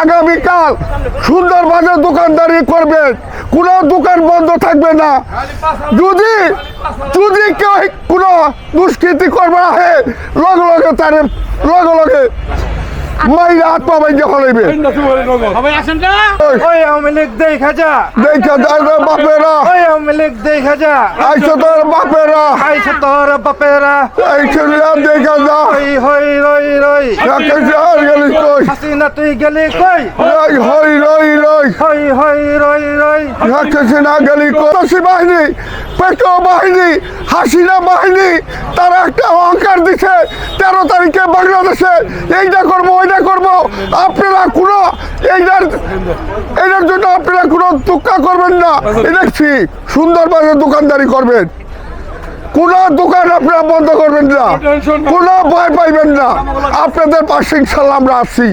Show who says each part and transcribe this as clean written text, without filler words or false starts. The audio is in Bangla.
Speaker 1: আগামীকাল সুন্দরভাবে দোকানদারি করবেন, কোনো দোকান বন্ধ থাকবে না। যদি যদি কেউ কোনো দুষ্কৃতি করবে আহে লগে লগে তার লগে লগে মাইরা হাত পা বাইজে হলাইবে।
Speaker 2: ওই আওয়ামী লীগ দেখা যা,
Speaker 1: দেখা যায় না বাপেরা,
Speaker 2: ওই আওয়ামী লীগ দেখা যা,
Speaker 1: আইসো তোর বাপেরা,
Speaker 2: আইছে তোর বাপেরা,
Speaker 1: আইসো দেখা যা।
Speaker 2: হই হই রই রই,
Speaker 1: গেলি কই,
Speaker 2: হাসিনা তুই গেলি কই,
Speaker 1: হই রই রই,
Speaker 2: হই হই রই রই,
Speaker 1: হাসিনা গেলি কই। বাহিনী, পেটো বাহিনী, হাসিনা বাহিনী তারা একটা অহংকার দিচ্ছে 13 তারিখে বাংলাদেশে এইটা করবো ওইটা করবো। আপনারা কোনো এইটার জন্য আপনারা কোনো দুঃখ করবেন না। এটা ঠিক সুন্দরভাবে দোকানদারি করবেন, কোনো দোকান আপনারা বন্ধ করবেন না, কোনো ভয় পাইবেন না। আপনাদের পাশে ইনশাল্লাহ আমরা আছি।